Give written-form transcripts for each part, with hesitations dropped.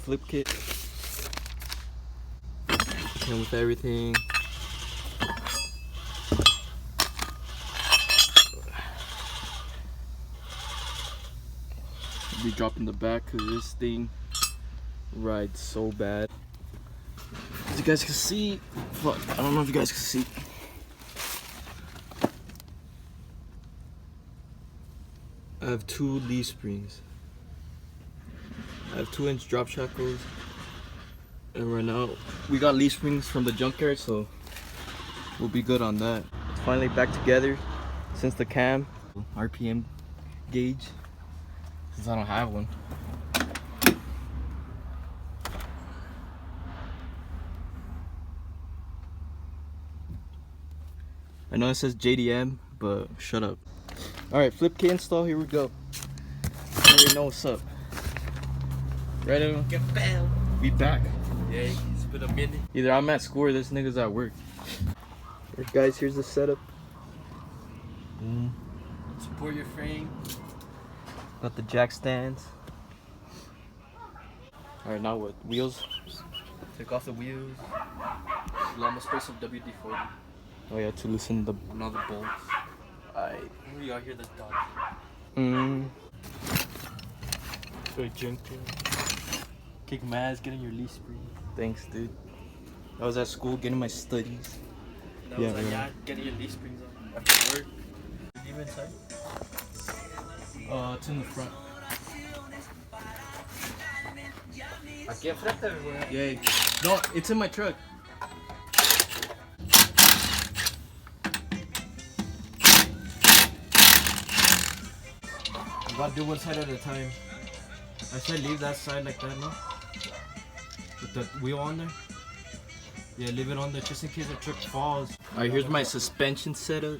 Flip kit. Came with everything. I'll be dropping the back because this thing rides so bad. As you guys can see, fuck, I don't know if you guys can see. I have 2 leaf springs. I have 2-inch drop shackles, and right now we got leaf springs from the junkyard, so we'll be good on that. It's finally back together since the cam RPM gauge, since I don't have one. I know it says JDM, but shut up. All right, flip kit install. Here we go. I already know what's up. Ready? Get bam. Be back. Yeah, it's been a minute. Either I'm at school or this nigga's at work. Alright guys, here's the setup. Support your frame. Got the jack stands. Alright, now what? Wheels? Take off the wheels. Llama spray some WD-40 Oh yeah, to loosen the... on all the bolts. Alright. We all hear the dog. Kick my ass, getting your leaf spring. Thanks, dude. I was at school getting my studies. That Yeah, was like, yeah. yeah, getting your leaf springs on after work. Is you inside? It's in the front. Aquí enfrente, güey. Yeah. No, it's in my truck. You gotta do one side at a time. I should leave that side like that, no? With the wheel on there? Yeah, leave it on there just in case the truck falls. Alright, here's my suspension setup.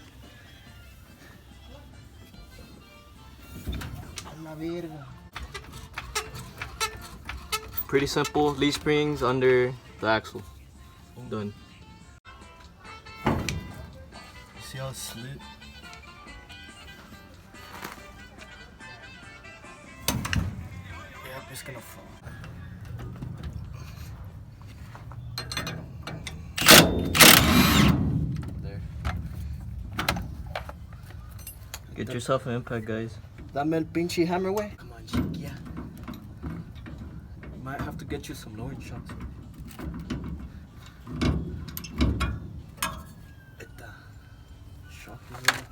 Pretty simple, leaf springs under the axle. Done. See how it's slit? Yep, it's gonna fall. There. Get yourself an impact, guys. Dame el pinche hammer, way. Come on, chiquilla. Might have to get you some lowering shots. Esta. Shock is there.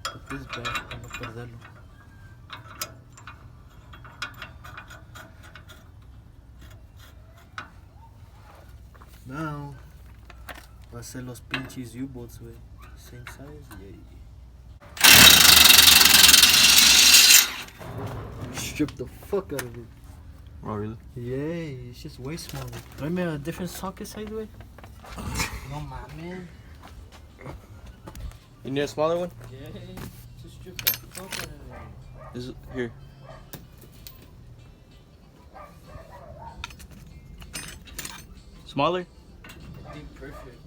Put this back, para no perderlo. Now, va a ser los pinches U-boats, wey. Same size, yeah. Strip the fuck out of it. Oh, really? Yeah, it's just way smaller. Tráeme a different socket size, way. No mames. You need a smaller one? Yeah, just strip the fuck out of it. Is it here? Smaller? I think perfect.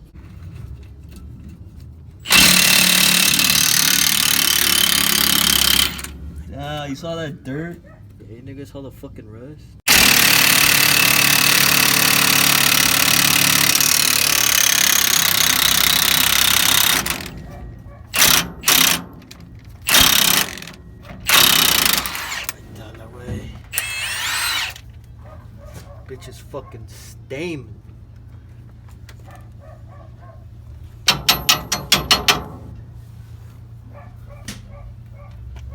Ah, you saw that dirt? Hey, niggas saw the fucking rust. That way. Bitch is fucking steaming.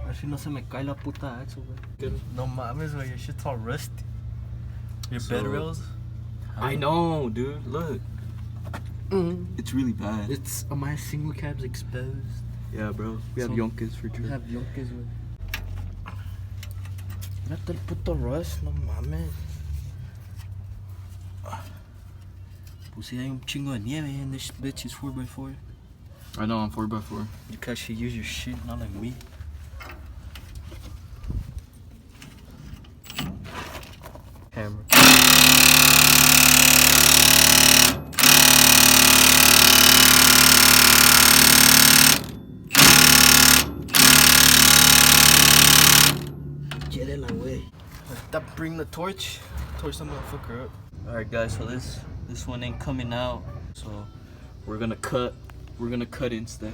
Así no se me cae la puta axle, güey. No mames, güey, your shit's all rusty. Your So- bed rails. I know, dude. Look. It's really bad. It's my single cab's exposed. Yeah, bro. We have So, yonkers for We sure. have yonkers, güey. Mírate el puto Rush, no mames. Pues sí, hay un chingo de nieve and this bitch is 4x4. I know, I'm 4x4. You can actually use your shit, not like me. Hammer. Get it away. That bring the torch. Torch some motherfucker up. Alright guys, so this one ain't coming out. So we're gonna cut. We're gonna cut instead.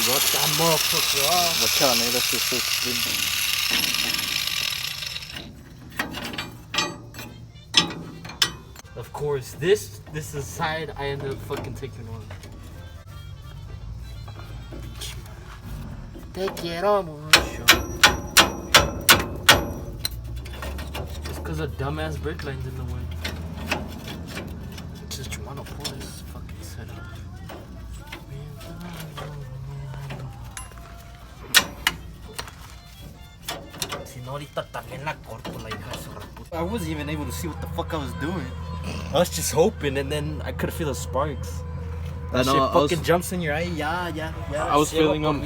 Got that motherfucker off. Watch out, man. That's just so spin. Of course, this is the side I ended up fucking taking on. Te quiero mucho. It's because a dumbass brake line's in the way. Just want to pull this fucking setup. Ahorita también la corto, la hija de su reputa. I wasn't even able to see what the fuck I was doing. I was just hoping, and then I could feel the sparks. That shit fucking jumps in your eye. Yeah. I was feeling them.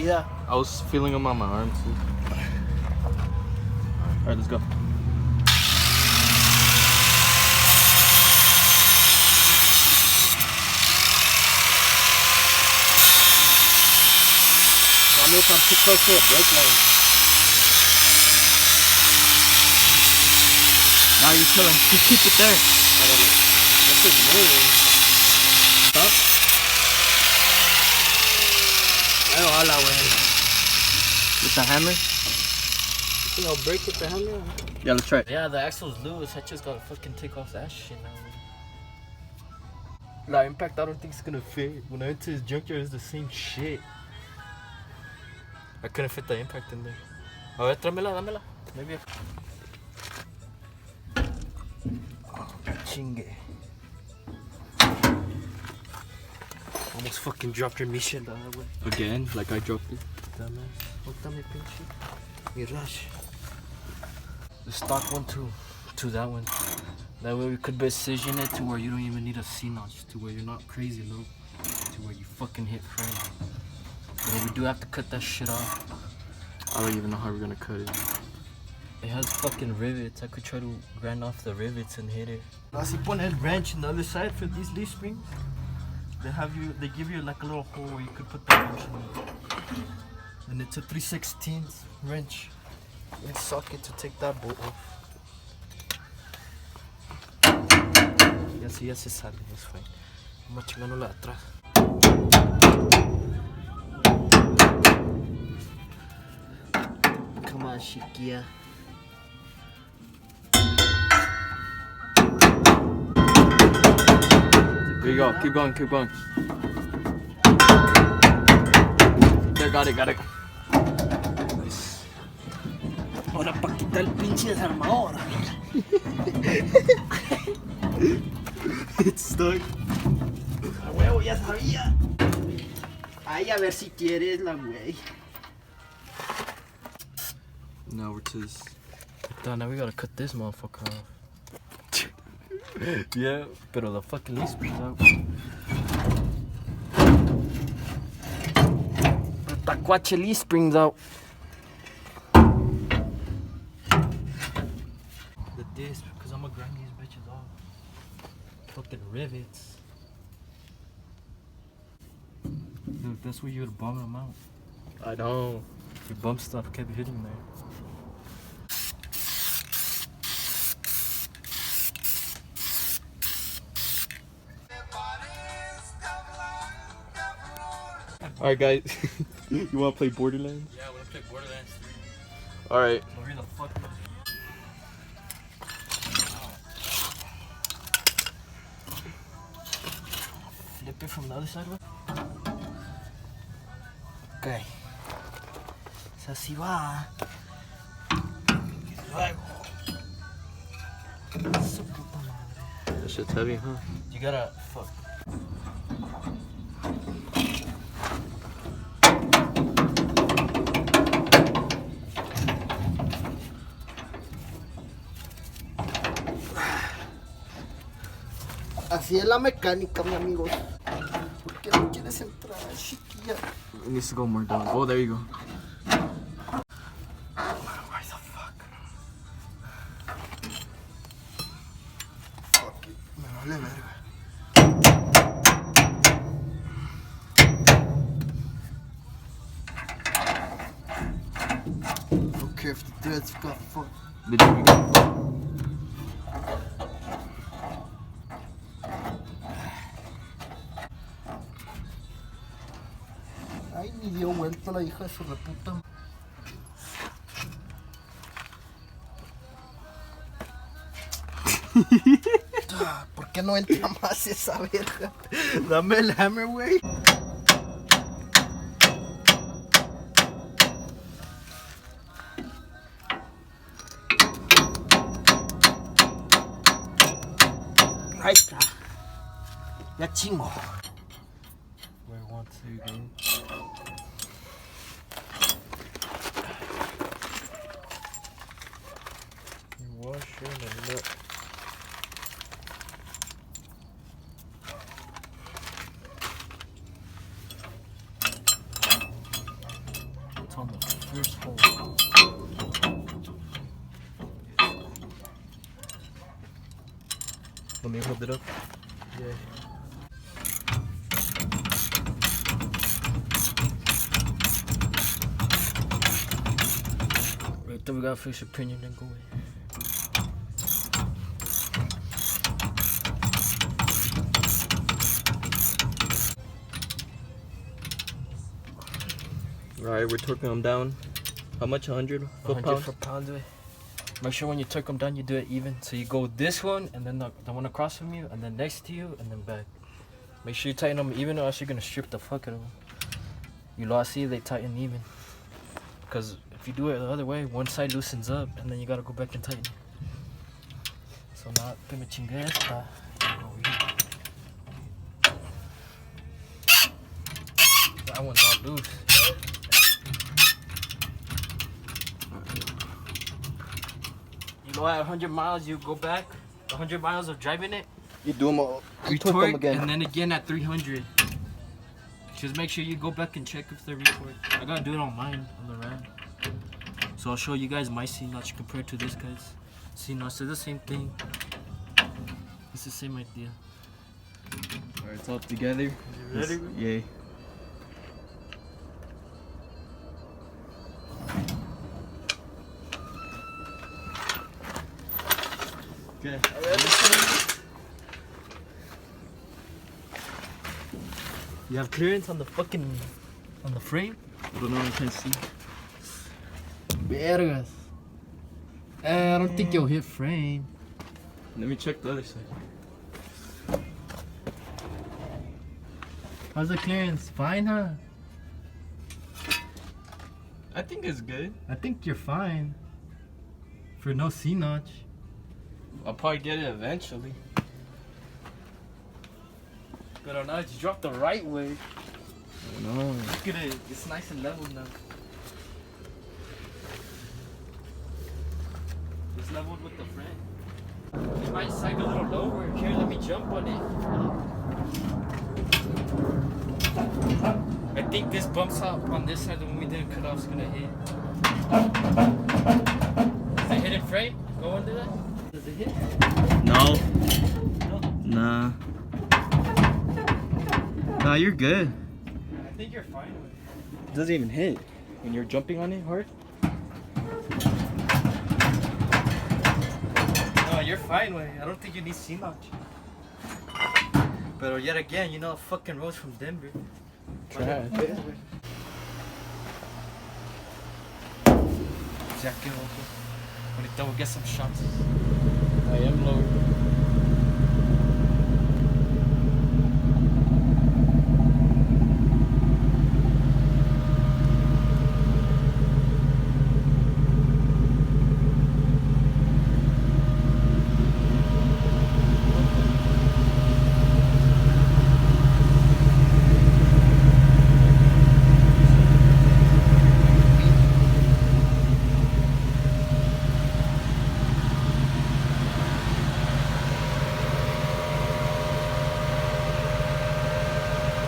I was feeling them on my arm too. Alright, let's go. I know if I'm too close to a brake line. Now you're chilling. Just keep it there. I don't know. That's just moving. Stop. Ahí va la wey. With the hammer? You think I'll break with the hammer? Yeah, let's try it. Yeah, the axle's loose. I just gotta fucking take off that shit now. The impact, I don't think it's gonna fit. When I went to his junkyard, it's the same shit. I couldn't fit the impact in there. A ver, tráemela, dámela. Maybe I... Chingue. Almost fucking dropped your mission the other way. Again, like I dropped it. Dumbass. What mi pinche? Mi rush. The stock one to that one. That way we could precision it to where you don't even need a C-notch. To where you're not crazy low. To where you fucking hit frame. But we do have to cut that shit off. I don't even know how we're gonna cut it. It has fucking rivets. I could try to grind off the rivets and hit it. Así pone el wrench on the other side for these leaf springs. They give you like a little hole where you could put the wrench in it. And it's a 3/16 wrench. And socket to take that bolt off. Ya se sale, it's fine. Vamos chingándola de atrás. Come on, chiquilla. There you go. Keep going. There, got it. Ahora pa' quitar el pinche desarmador. It's stuck. A huevo, ya sabía. Ay, a ver si quieres la güey. Now we're to this. Now we gotta cut this motherfucker off. Yeah, pero the fucking leaf springs out. The tacuache leaf springs out. The disc, because I'm gonna grind these bitches off. Fucking rivets. Dude, that's where you would bum them out. I know. Your bump stuff kept hitting there. Alright, guys. You wanna play Borderlands? Yeah, I wanna play Borderlands 3. Alright. Hurry the fuck up. Flip it from the other side, bro. Ok. O sea, así va. Y luego. Su puta madre. That shit's heavy, huh? You gotta fuck. Así es la mecánica, mi amigo. ¿Por qué no quieres entrar, chiquilla? It needs to go more down. Oh, there you go. Why the fuck? Fuck it. Me vale verga. I don't care if the threads got fucked. Did you get it? Ay, ni dio vuelta la hija de su reputa. ¿Por qué no entra más esa verga? Dame el hammer, güey. Ahí está. Ya chingo. Where 1, 2, go. Your washer and a nut. It's on the first hole. Let me hold it up. Yeah. Right there, we gotta fix your pinion and go away. Alright, we're torquing them down. How much? 100 foot 100 pounds? foot-pounds away. Make sure when you tuck them down, you do it even. So you go this one, and then the one across from you, and then next to you, and then back. Make sure you tighten them even, or else you're gonna strip the fuck out of them. You know, I see they tighten even. Because if you do it the other way, one side loosens up, and then you gotta go back and tighten. So now, que me chingue esta. That one's all loose. You know, at 100 miles, you go back. 100 miles of driving it. You do them all. You torque Retorque, them again. and then again at 300. Just make sure you go back and check if they're retorqued. I gotta do it on mine, on the Ram. So I'll show you guys my C-notch compared to this guy's C-notch. They're the same thing. It's the same idea. Alright, it's all together. You ready? Yay. Okay. You have clearance on the fucking, on the frame? I don't know, I can't see. Vergas. I don't think you'll hit frame. Let me check the other side. How's the clearance? Fine, huh? I think it's good. I think you're fine. For no C-notch. I'll probably get it eventually. But now it's dropped the right way. I don't know. Look at it. It's nice and level now. It's leveled with the frame. It might sag a little lower. Here, let me jump on it. I think this bumps out on this side. The one we didn't cut off is gonna hit. Does it hit in frame? Go under that? Does it hit? No. No. Nah. Nah, you're good. I think you're fine with it. It doesn't even hit when you're jumping on it hard. No, you're fine with it. I don't think you need C-notch. But yet again, you know, fucking roads from Denver. Trash. Jacket open. Ahorita we'll get some shots. I am low.